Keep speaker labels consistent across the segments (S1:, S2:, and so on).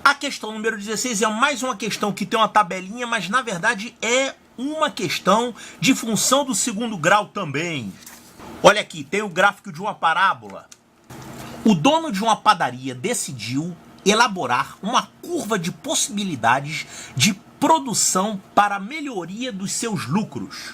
S1: A questão número 16 é mais uma questão que tem uma tabelinha, mas na verdade é uma questão de função do segundo grau também. Olha aqui, tem o gráfico de uma parábola. O dono de uma padaria decidiu elaborar uma curva de possibilidades de produção para a melhoria dos seus lucros.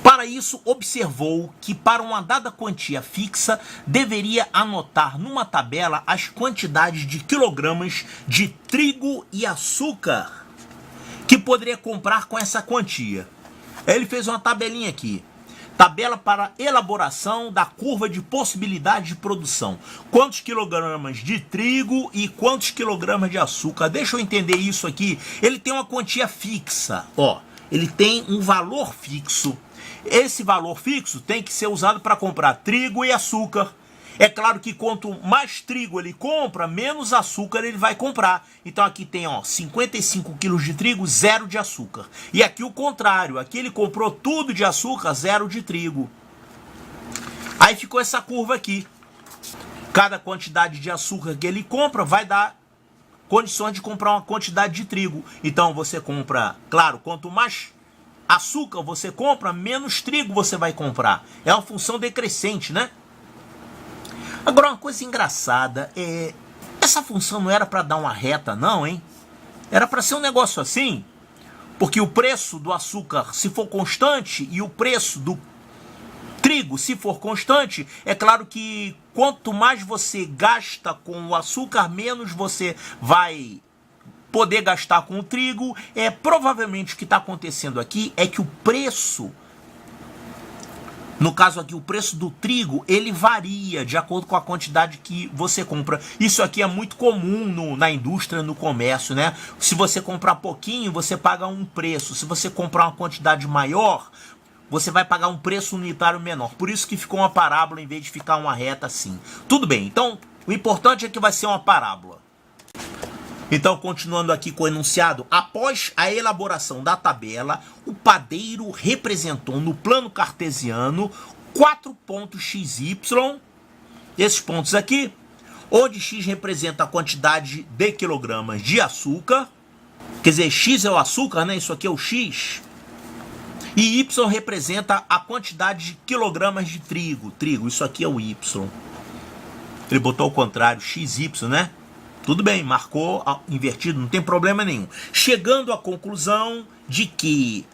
S1: Para isso, observou que para uma dada quantia fixa, deveria anotar numa tabela as quantidades de quilogramas de trigo e açúcar que poderia comprar com essa quantia. Ele fez uma tabelinha aqui. Tabela para elaboração da curva de possibilidade de produção. Quantos quilogramas de trigo e quantos quilogramas de açúcar? Deixa eu entender isso aqui. Ele tem uma quantia fixa, ó. Ele tem um valor fixo. Esse valor fixo tem que ser usado para comprar trigo e açúcar. É claro que quanto mais trigo ele compra, menos açúcar ele vai comprar. Então aqui tem, ó, 55 quilos de trigo, 0 de açúcar. E aqui o contrário, aqui ele comprou tudo de açúcar, 0 de trigo. Aí ficou essa curva aqui. Cada quantidade de açúcar que ele compra vai dar condições de comprar uma quantidade de trigo. Então você compra, claro, quanto mais açúcar você compra, menos trigo você vai comprar. É uma função decrescente, né? Agora, uma coisa engraçada é... Essa função não era para dar uma reta, não, hein? Era para ser um negócio assim. Porque o preço do açúcar, se for constante, e o preço do trigo, se for constante, é claro que quanto mais você gasta com o açúcar, menos você vai poder gastar com o trigo. Provavelmente o que está acontecendo aqui é que o preço... No caso aqui, o preço do trigo, ele varia de acordo com a quantidade que você compra. Isso aqui é muito comum na indústria, no comércio, né? Se você comprar pouquinho, você paga um preço. Se você comprar uma quantidade maior, você vai pagar um preço unitário menor. Por isso que ficou uma parábola em vez de ficar uma reta assim. Tudo bem, então o importante é que vai ser uma parábola. Então, continuando aqui com o enunciado, após a elaboração da tabela, o padeiro representou no plano cartesiano 4 pontos XY, esses pontos aqui, onde X representa a quantidade de quilogramas de açúcar, quer dizer, X é o açúcar, né? Isso aqui é o X, e Y representa a quantidade de quilogramas de trigo, isso aqui é o Y. Ele botou ao contrário, XY, né? Tudo bem, marcou invertido, não tem problema nenhum. Chegando à conclusão de que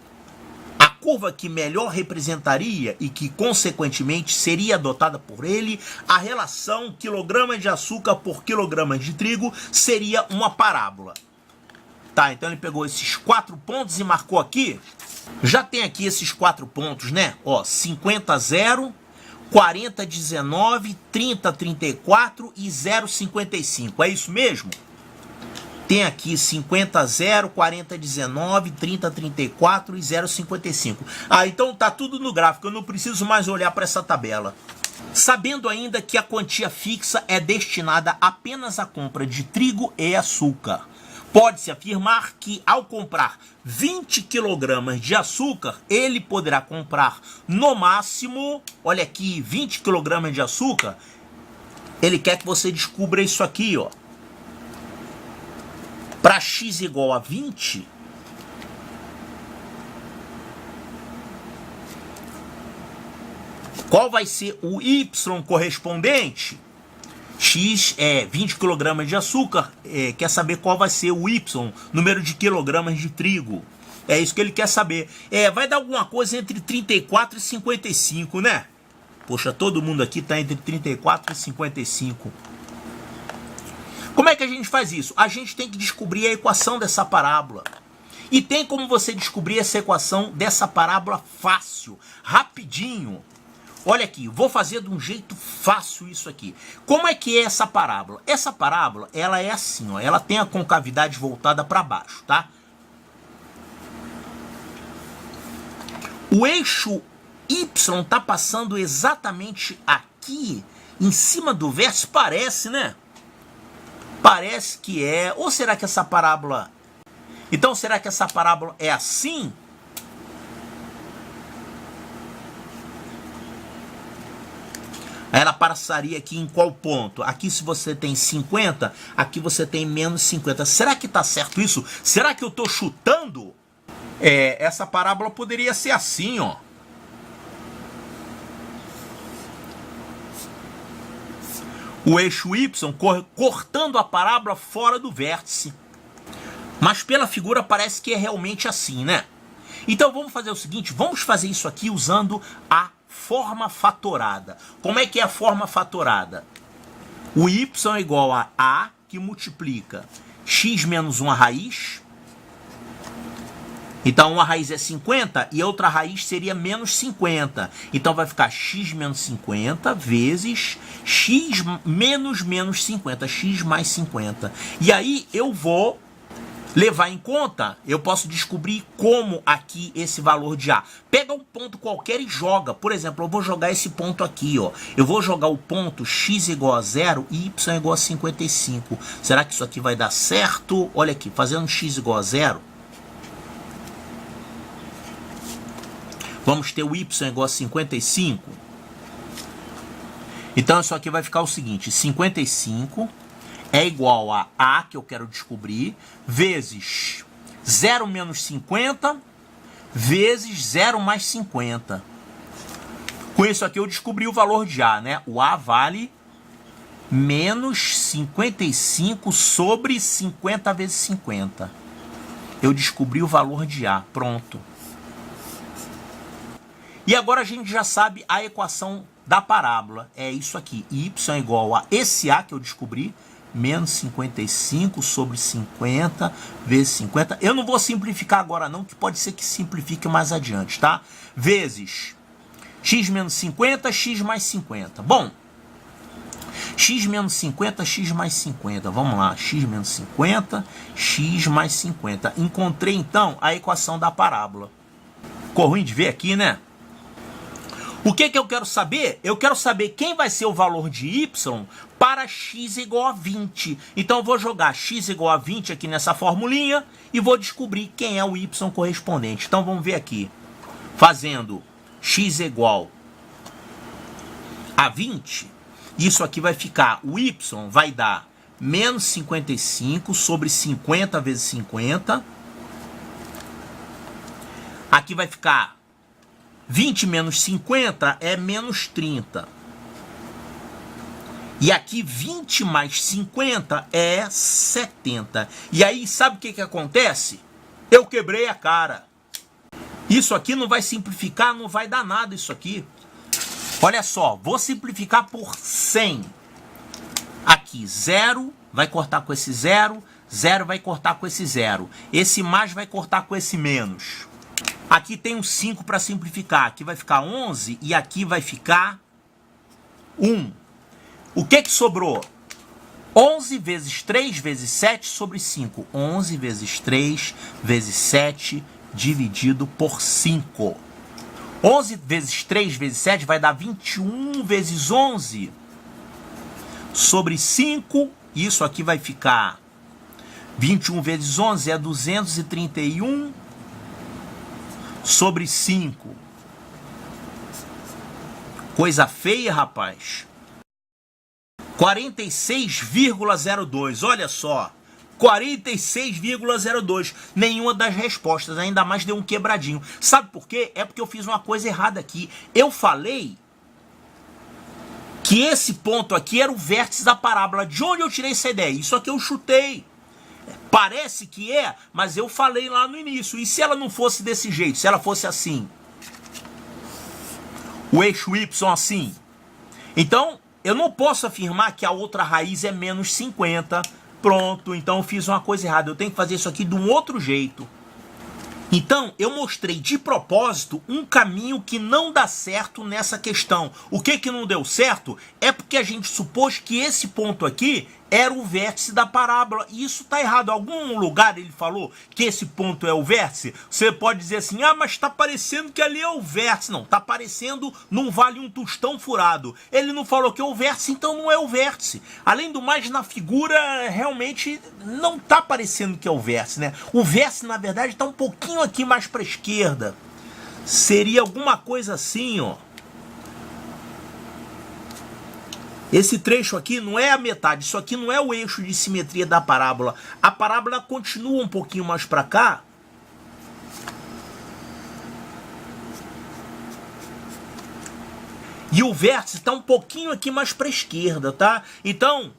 S1: a curva que melhor representaria e que, consequentemente, seria adotada por ele, a relação quilogramas de açúcar por quilogramas de trigo seria uma parábola. Tá, então ele pegou esses 4 pontos e marcou aqui. Já tem aqui esses 4 pontos, né? Ó, 50, 0... 40, 19, 30, 34 e 0,55. É isso mesmo? Tem aqui 50, 0, 40, 19, 30, 34 e 0,55. Ah, então tá tudo no gráfico. Eu não preciso mais olhar para essa tabela. Sabendo ainda que a quantia fixa é destinada apenas à compra de trigo e açúcar, pode-se afirmar que, ao comprar 20 kg de açúcar, ele poderá comprar no máximo, olha aqui, 20 kg de açúcar. Ele quer que você descubra isso aqui, ó. Para x igual a 20, qual vai ser o y correspondente? X é 20 kg de açúcar, quer saber qual vai ser o Y, número de quilogramas de trigo. É isso que ele quer saber. Vai dar alguma coisa entre 34 e 55, né? Poxa, todo mundo aqui está entre 34 e 55. Como é que a gente faz isso? A gente tem que descobrir a equação dessa parábola. E tem como você descobrir essa equação dessa parábola fácil, rapidinho. Olha aqui, vou fazer de um jeito fácil isso aqui. Como é que é essa parábola? Essa parábola, ela é assim, ó, ela tem a concavidade voltada para baixo, tá? O eixo Y tá passando exatamente aqui, em cima do verso, parece, né? Parece que é. Ou será que essa parábola... Então, será que essa parábola é assim? Ela passaria aqui em qual ponto? Aqui se você tem 50, aqui você tem menos 50. Será que está certo isso? Será que eu estou chutando? Essa parábola poderia ser assim, ó. O eixo Y cortando a parábola fora do vértice. Mas pela figura parece que é realmente assim, né? Então vamos fazer o seguinte, vamos fazer isso aqui usando a forma fatorada. Como é que é a forma fatorada? O y é igual a A, que multiplica x menos uma raiz. Então uma raiz é 50 e a outra raiz seria menos 50. Então vai ficar x menos 50 vezes x menos 50, x mais 50. E aí eu vou levar em conta, eu posso descobrir como aqui esse valor de A. Pega um ponto qualquer e joga. Por exemplo, eu vou jogar esse ponto aqui, ó. Eu vou jogar o ponto x igual a 0 e y igual a 55. Será que isso aqui vai dar certo? Olha aqui, fazendo x igual a 0. Vamos ter o y igual a 55. Então isso aqui vai ficar o seguinte, 55 é igual a A, que eu quero descobrir, vezes 0 menos 50, vezes 0 mais 50. Com isso aqui eu descobri o valor de A, né? O A vale menos 55 sobre 50 vezes 50. Eu descobri o valor de A, pronto. E agora a gente já sabe a equação da parábola. É isso aqui, y é igual a esse A que eu descobri, menos 55 sobre 50 vezes 50. Eu não vou simplificar agora não, que pode ser que simplifique mais adiante, tá? Vezes x menos 50, x mais 50. Bom, x menos 50, x mais 50. Vamos lá, x menos 50, x mais 50. Encontrei então a equação da parábola. Ficou ruim de ver aqui, né? O que eu quero saber? Eu quero saber quem vai ser o valor de y para x igual a 20. Então eu vou jogar x igual a 20 aqui nessa formulinha e vou descobrir quem é o y correspondente. Então vamos ver aqui. Fazendo x igual a 20, isso aqui vai ficar, o y vai dar menos 55 sobre 50 vezes 50. Aqui vai ficar 20 menos 50 é menos 30. E aqui 20 mais 50 é 70. E aí sabe o que acontece? Eu quebrei a cara. Isso aqui não vai simplificar, não vai dar nada isso aqui. Olha só, vou simplificar por 100. Aqui 0 vai cortar com esse 0, 0 vai cortar com esse 0. Esse mais vai cortar com esse menos. Aqui tem um 5 para simplificar. Aqui vai ficar 11 e aqui vai ficar 1. O que sobrou? 11 vezes 3 vezes 7 sobre 5. 11 vezes 3 vezes 7 dividido por 5. 11 vezes 3 vezes 7 vai dar 21 vezes 11 sobre 5. Isso aqui vai ficar 21 vezes 11 é 231 sobre 5. Coisa feia, rapaz. 46,02. Olha só. 46,02. Nenhuma das respostas. Ainda mais deu um quebradinho. Sabe por quê? É porque eu fiz uma coisa errada aqui. Eu falei que esse ponto aqui era o vértice da parábola. De onde eu tirei essa ideia? Isso aqui eu chutei. Parece que é, mas eu falei lá no início. E se ela não fosse desse jeito? Se ela fosse assim? O eixo Y assim? Então, eu não posso afirmar que a outra raiz é menos 50. Pronto, então eu fiz uma coisa errada. Eu tenho que fazer isso aqui de um outro jeito. Então, eu mostrei de propósito um caminho que não dá certo nessa questão. O que não deu certo é porque a gente supôs que esse ponto aqui era o vértice da parábola. E isso está errado. Em algum lugar ele falou que esse ponto é o vértice. Você pode dizer assim, ah, mas está parecendo que ali é o vértice. Não, está parecendo não vale um tostão furado. Ele não falou que é o vértice, então não é o vértice. Além do mais, na figura, realmente não está parecendo que é o vértice, né? O vértice, na verdade, está um pouquinho aqui mais para a esquerda. Seria alguma coisa assim, ó. Esse trecho aqui não é a metade, isso aqui não é o eixo de simetria da parábola. A parábola continua um pouquinho mais para cá. E o vértice está um pouquinho aqui mais para a esquerda, tá? Então,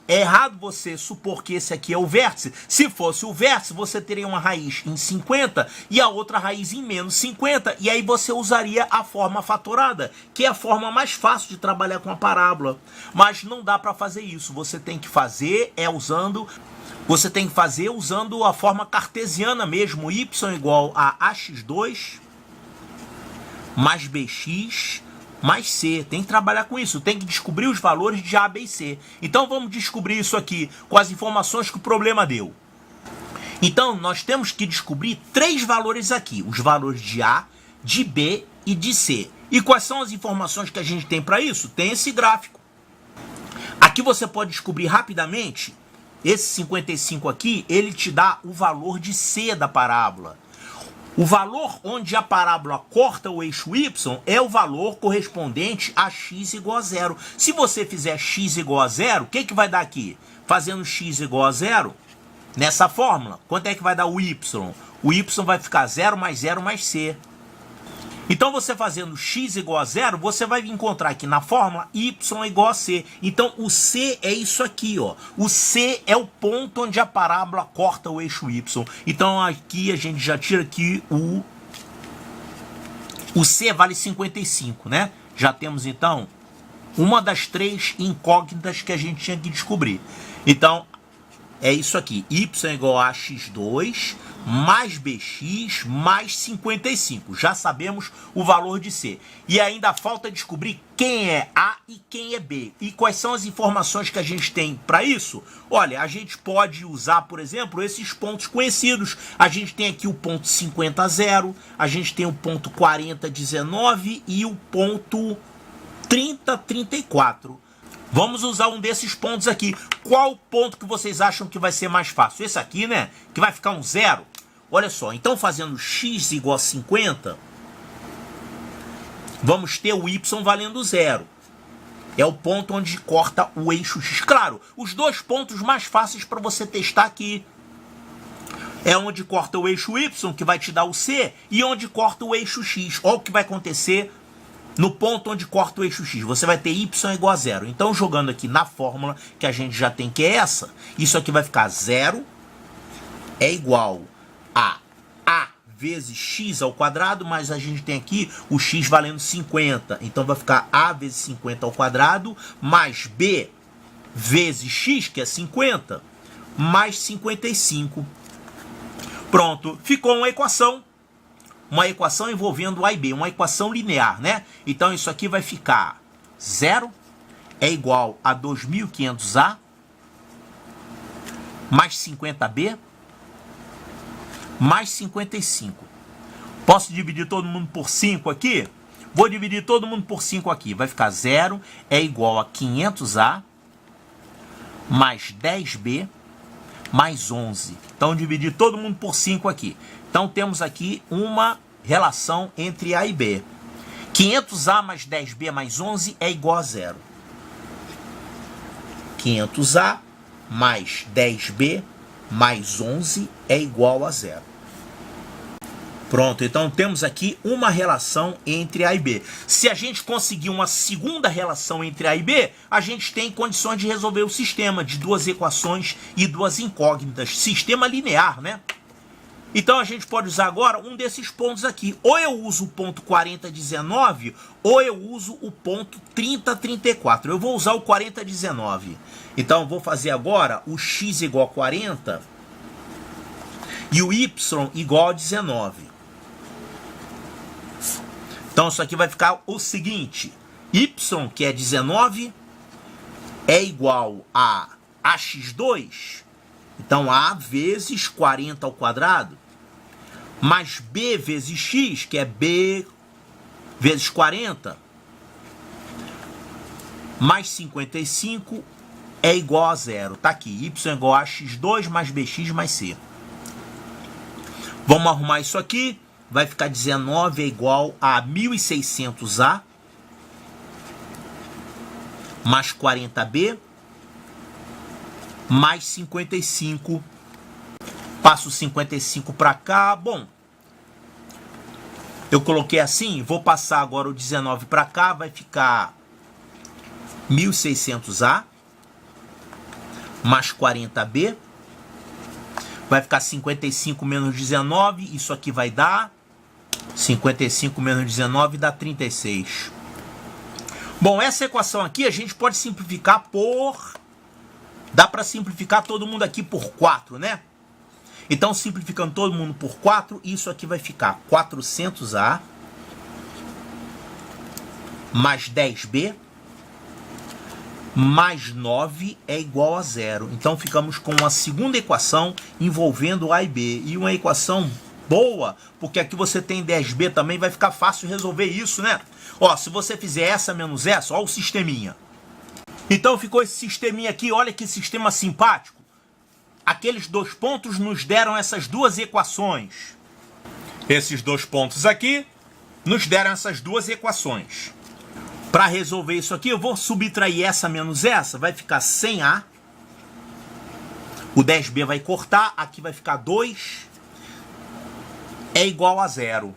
S1: é errado você supor que esse aqui é o vértice. Se fosse o vértice, você teria uma raiz em 50 e a outra raiz em menos 50. E aí você usaria a forma fatorada, que é a forma mais fácil de trabalhar com a parábola. Mas não dá para fazer isso. Você tem que fazer usando a forma cartesiana mesmo. Y igual a ax2 mais bx mais C, tem que trabalhar com isso, tem que descobrir os valores de A, B e C. Então vamos descobrir isso aqui com as informações que o problema deu. Então nós temos que descobrir 3 valores aqui, os valores de A, de B e de C. E quais são as informações que a gente tem para isso? Tem esse gráfico. Aqui você pode descobrir rapidamente, esse 55 aqui, ele te dá o valor de C da parábola. O valor onde a parábola corta o eixo y é o valor correspondente a x igual a 0. Se você fizer x igual a 0, o que vai dar aqui? Fazendo x igual a 0, nessa fórmula, quanto é que vai dar o y? O y vai ficar 0 mais c. Então você fazendo x igual a 0, você vai encontrar aqui na fórmula y igual a c. Então o c é isso aqui, ó. O c é o ponto onde a parábola corta o eixo y. Então aqui a gente já tira aqui o c vale 55, né? Já temos então uma das 3 incógnitas que a gente tinha que descobrir. Então é isso aqui, y igual a x2 mais bx mais 55. Já sabemos o valor de C. E ainda falta descobrir quem é A e quem é B. E quais são as informações que a gente tem para isso? Olha, a gente pode usar, por exemplo, esses pontos conhecidos. A gente tem aqui o ponto 50, 0, a gente tem o ponto 40, 19 e o ponto 30, 34. Vamos usar um desses pontos aqui. Qual ponto que vocês acham que vai ser mais fácil? Esse aqui, né? Que vai ficar um 0. Olha só, então fazendo x igual a 50, vamos ter o y valendo 0. É o ponto onde corta o eixo x. Claro, os 2 pontos mais fáceis para você testar aqui. É onde corta o eixo y, que vai te dar o c, e onde corta o eixo x. Olha o que vai acontecer no ponto onde corta o eixo x. Você vai ter y igual a 0. Então, jogando aqui na fórmula, que a gente já tem, que é essa, isso aqui vai ficar 0 é igual a vezes x ao quadrado, mas a gente tem aqui o x valendo 50. Então, vai ficar a vezes 50 ao quadrado, mais b vezes x, que é 50, mais 55. Pronto, ficou uma equação envolvendo A e B, uma equação linear, né? Então isso aqui vai ficar 0 é igual a 2.500A mais 50B mais 55. Posso dividir todo mundo por 5 aqui? Vou dividir todo mundo por 5 aqui. Vai ficar 0 é igual a 500A mais 10B mais 11. Então, dividir todo mundo por 5 aqui. Então, temos aqui uma relação entre A e B. 500A mais 10B mais 11 é igual a 0. 500A mais 10B mais 11 é igual a 0. Pronto, então temos aqui uma relação entre A e B. Se a gente conseguir uma segunda relação entre A e B, a gente tem condições de resolver o sistema de 2 equações e 2 incógnitas. Sistema linear, né? Então a gente pode usar agora um desses pontos aqui. Ou eu uso o ponto 40, 19, ou eu uso o ponto 30, 34. Eu vou usar o 40, 19. Então eu vou fazer agora o x igual a 40 e o y igual a 19. Então isso aqui vai ficar o seguinte, y, que é 19, é igual a ax2, então a vezes 40 ao quadrado, mais b vezes x, que é b vezes 40, mais 55 é igual a 0. Tá aqui, y é igual a x2 mais bx mais c. Vamos arrumar isso aqui. Vai ficar 19 é igual a 1.600A mais 40b, mais 55. Passo 55 para cá. Bom, eu coloquei assim, vou passar agora o 19 para cá, vai ficar 1600A, mais 40b, vai ficar 55 menos 19, isso aqui vai dar 55 menos 19 dá 36. Bom, essa equação aqui a gente pode simplificar por... Dá para simplificar todo mundo aqui por 4, né? Então, simplificando todo mundo por 4, isso aqui vai ficar 400A mais 10B mais 9 é igual a 0. Então, ficamos com uma segunda equação envolvendo A e B. E uma equação boa, porque aqui você tem 10B também, vai ficar fácil resolver isso, né? Ó, se você fizer essa menos essa, ó o sisteminha. Então, ficou esse sisteminha aqui, olha que sistema simpático. Aqueles dois pontos nos deram essas duas equações. Esses dois pontos aqui nos deram essas duas equações. Para resolver isso aqui, eu vou subtrair essa menos essa, vai ficar 100A. O 10B vai cortar, aqui vai ficar 2. É igual a 0.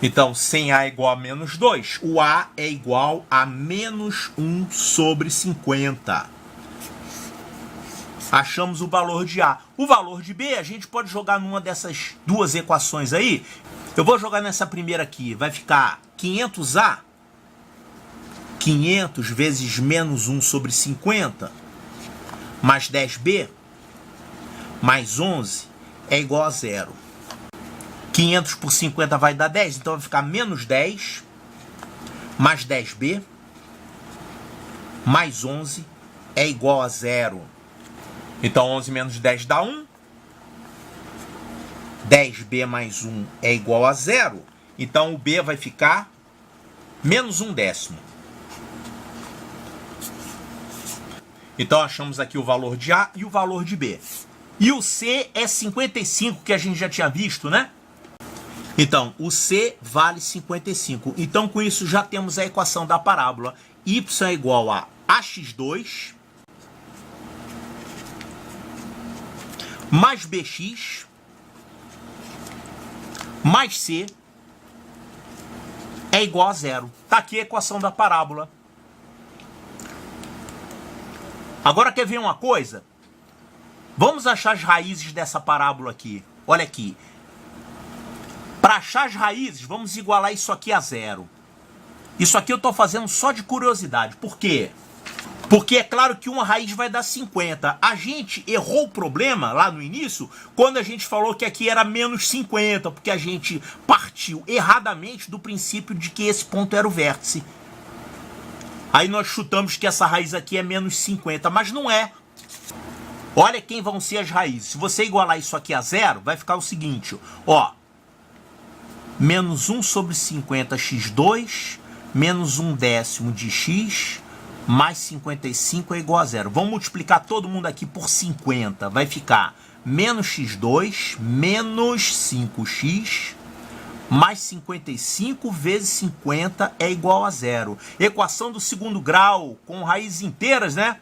S1: Então, 100A é igual a menos 2. O A é igual a menos 1 sobre 50. Achamos o valor de A. O valor de B a gente pode jogar numa dessas duas equações aí. Eu vou jogar nessa primeira aqui. Vai ficar 500A. 500 vezes menos 1 sobre 50. Mais 10B. Mais 11 é igual a 0. 500 por 50 vai dar 10. Então vai ficar menos 10. Mais 10B. Mais 11 é igual a 0. Então, 11 menos 10 dá 1. 10B mais 1 é igual a 0. Então, o B vai ficar menos 1/10. Então, achamos aqui o valor de A e o valor de B. E o C é 55, que a gente já tinha visto, né? Então, o C vale 55. Então, com isso, já temos a equação da parábola. Y é igual a AX2... mais BX, mais C, é igual a 0. Está aqui a equação da parábola. Agora quer ver uma coisa? Vamos achar as raízes dessa parábola aqui. Olha aqui. Para achar as raízes, vamos igualar isso aqui a 0. Isso aqui eu estou fazendo só de curiosidade. Por quê? Porque é claro que uma raiz vai dar 50. A gente errou o problema lá no início quando a gente falou que aqui era menos 50, porque a gente partiu erradamente do princípio de que esse ponto era o vértice. Aí nós chutamos que essa raiz aqui é menos 50, mas não é. Olha quem vão ser as raízes. Se você igualar isso aqui a 0, vai ficar o seguinte, ó. Menos 1 sobre 50 x2, menos 1/10 de x... mais 55 é igual a 0. Vamos multiplicar todo mundo aqui por 50. Vai ficar menos x2 menos 5x mais 55 vezes 50 é igual a 0. Equação do segundo grau com raízes inteiras, né?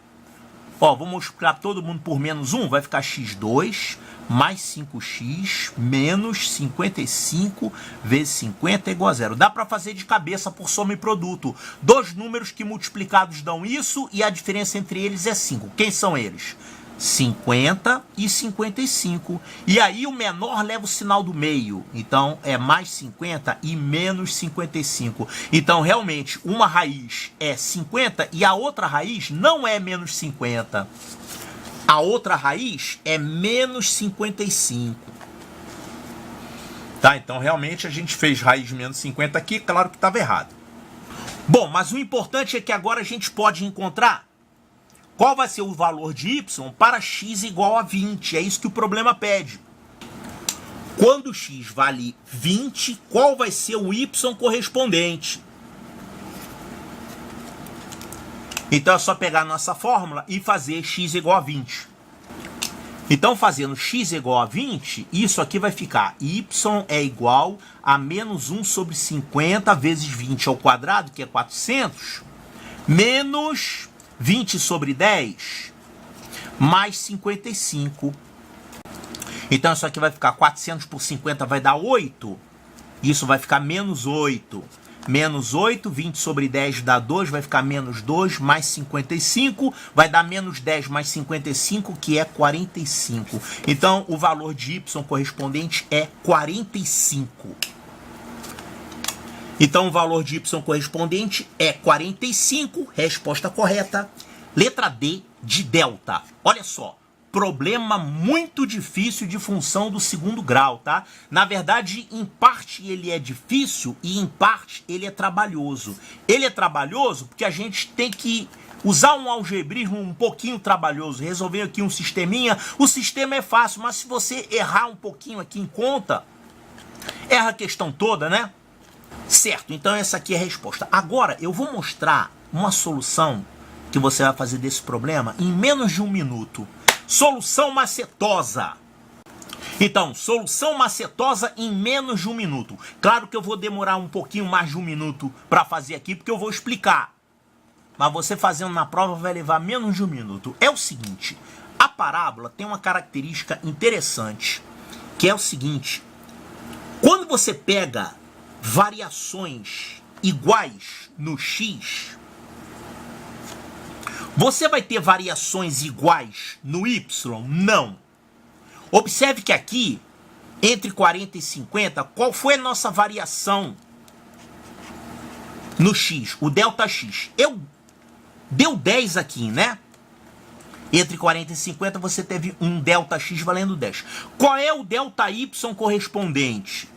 S1: Ó, vou multiplicar todo mundo por menos 1. Vai ficar x2 mais 5x menos 55 vezes 50 é igual a 0. Dá para fazer de cabeça por soma e produto. Dois números que multiplicados dão isso e a diferença entre eles é 5. Quem são eles? 50 e 55. E aí o menor leva o sinal do meio. Então é mais 50 e menos 55. Então realmente uma raiz é 50 e a outra raiz não é menos 50. A outra raiz é menos 55. Tá? Então realmente a gente fez raiz de menos 50 aqui. Claro que estava errado. Bom, mas o importante é que agora a gente pode encontrar qual vai ser o valor de y para x igual a 20. É isso que o problema pede. Quando x vale 20, qual vai ser o y correspondente? Então é só pegar a nossa fórmula e fazer x igual a 20. Então fazendo x igual a 20, isso aqui vai ficar y é igual a menos 1 sobre 50 vezes 20 ao quadrado, que é 400, menos 20 sobre 10 mais 55. Então isso aqui vai ficar 400 por 50 vai dar 8. Isso vai ficar menos 8. Menos 8, 20 sobre 10 dá 2, vai ficar menos 2, mais 55, vai dar menos 10 mais 55, que é 45. Então, o valor de y correspondente é 45. Então, o valor de y correspondente é 45, resposta correta. Letra D, de delta. Olha só. Problema muito difícil de função do segundo grau, tá? Na verdade, em parte ele é difícil e em parte ele é trabalhoso. Ele é trabalhoso porque a gente tem que usar um algebrismo um pouquinho trabalhoso, resolver aqui um sisteminha. O sistema é fácil, mas se você errar um pouquinho aqui em conta, erra a questão toda, né? Certo, então essa aqui é a resposta. Agora eu vou mostrar uma solução que você vai fazer desse problema em menos de um minuto. Solução macetosa. Então, solução macetosa em menos de um minuto. Claro que eu vou demorar um pouquinho mais de um minuto para fazer aqui, porque eu vou explicar. Mas você fazendo na prova vai levar menos de um minuto. É o seguinte, a parábola tem uma característica interessante, que é o seguinte. Quando você pega variações iguais no x, você vai ter variações iguais no y? Não. Observe que aqui, entre 40 e 50, qual foi a nossa variação no x? O delta x. Deu 10 aqui, né? Entre 40 e 50 você teve um delta x valendo 10. Qual é o delta y correspondente?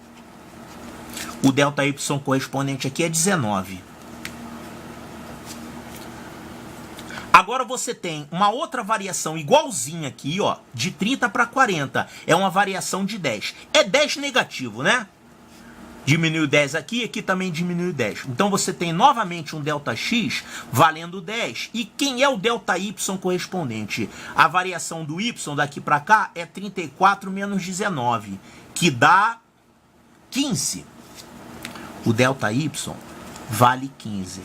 S1: O delta y correspondente aqui é 19. Agora você tem uma outra variação igualzinha aqui, ó, de 30 para 40. É uma variação de 10. É 10 negativo, né? Diminuiu 10 aqui, aqui também diminuiu 10. Então você tem novamente um delta x valendo 10. E quem é o delta y correspondente? A variação do y daqui para cá é 34 menos 19, que dá 15. O delta y vale 15.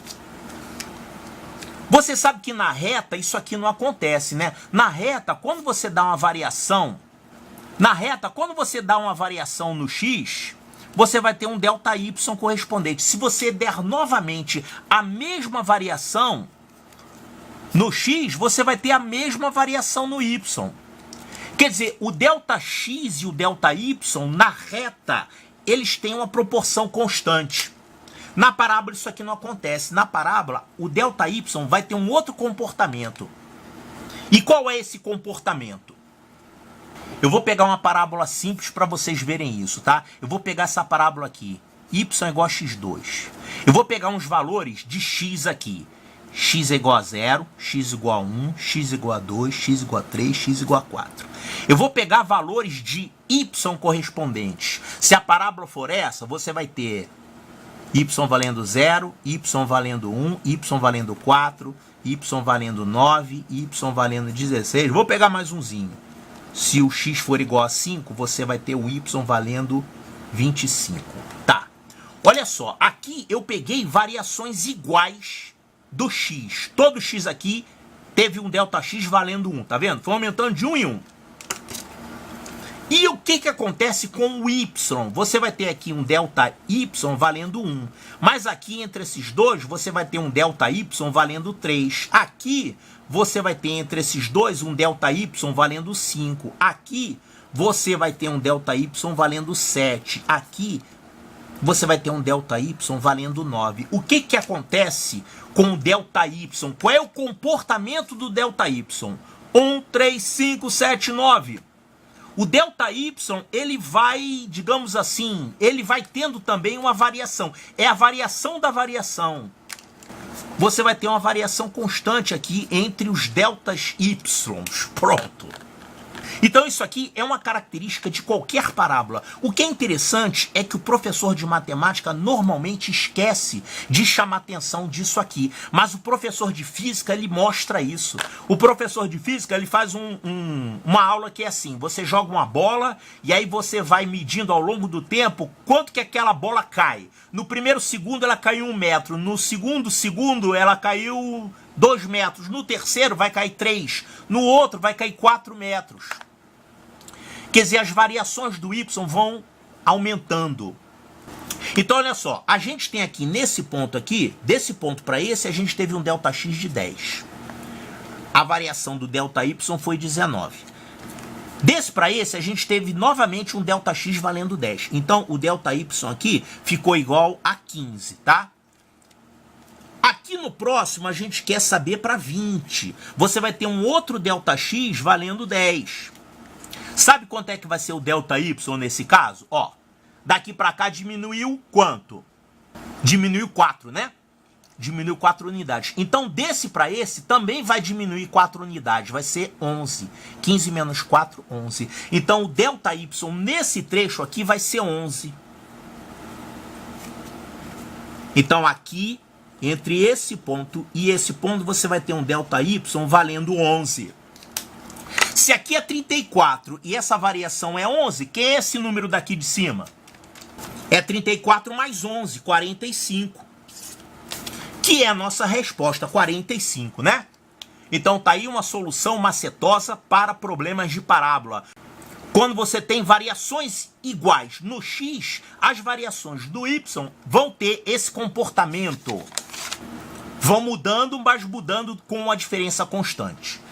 S1: Você sabe que na reta isso aqui não acontece, né? Na reta, quando você dá uma variação, no x, você vai ter um delta y correspondente. Se você der novamente a mesma variação no x, você vai ter a mesma variação no y. Quer dizer, o delta x e o delta y, na reta, eles têm uma proporção constante. Na parábola isso aqui não acontece. Na parábola, o delta y vai ter um outro comportamento. E qual é esse comportamento? Eu vou pegar uma parábola simples para vocês verem isso, tá? Eu vou pegar essa parábola aqui. Y é igual a x2. Eu vou pegar uns valores de x aqui. X é igual a 0, x igual a 1, x igual a 2, x igual a 3, x igual a 4. Eu vou pegar valores de y correspondentes. Se a parábola for essa, você vai ter y valendo 0, y valendo 1, y valendo 4, y valendo 9, y valendo 16. Vou pegar mais umzinho. Se o x for igual a 5, você vai ter o y valendo 25. Tá. Olha só, aqui eu peguei variações iguais do x. Todo x aqui teve um delta x valendo 1, tá vendo? Foi aumentando de 1 em 1. E o que acontece com o y? Você vai ter aqui um delta y valendo 1. Mas aqui entre esses dois, você vai ter um delta y valendo 3. Aqui, você vai ter entre esses dois um delta y valendo 5. Aqui, você vai ter um delta y valendo 7. Aqui, você vai ter um delta y valendo 9. O que acontece com o delta y? Qual é o comportamento do delta y? 1, 3, 5, 7, 9. O delta y, ele vai, digamos assim, ele vai tendo também uma variação. É a variação da variação. Você vai ter uma variação constante aqui entre os deltas y. Pronto. Então isso aqui é uma característica de qualquer parábola. O que é interessante é que o professor de matemática normalmente esquece de chamar atenção disso aqui. Mas o professor de física, ele mostra isso. O professor de física, ele faz uma aula que é assim, você joga uma bola e aí você vai medindo ao longo do tempo quanto que aquela bola cai. No primeiro segundo ela caiu 1 metro, no segundo segundo ela caiu 2 metros, no terceiro vai cair 3, no outro vai cair 4 metros. Quer dizer, as variações do y vão aumentando. Então, olha só, a gente tem aqui, nesse ponto aqui, desse ponto para esse, a gente teve um ΔX de 10. A variação do ΔY foi 19. Desse para esse, a gente teve novamente um ΔX valendo 10. Então, o ΔY aqui ficou igual a 15, tá? Aqui no próximo, a gente quer saber para 20. Você vai ter um outro ΔX valendo 10. Sabe quanto é que vai ser o ΔY nesse caso? Ó, daqui para cá diminuiu quanto? Diminuiu 4, né? Diminuiu 4 unidades. Então, desse para esse, também vai diminuir 4 unidades. Vai ser 11. 15 menos 4, 11. Então, o ΔY nesse trecho aqui vai ser 11. Então, aqui, entre esse ponto e esse ponto, você vai ter um ΔY valendo 11. Se aqui é 34 e essa variação é 11, quem é esse número daqui de cima? É 34 mais 11, 45. Que é a nossa resposta, 45, né? Então tá aí uma solução macetosa para problemas de parábola. Quando você tem variações iguais no x, as variações do y vão ter esse comportamento. Vão mudando, mas mudando com uma diferença constante.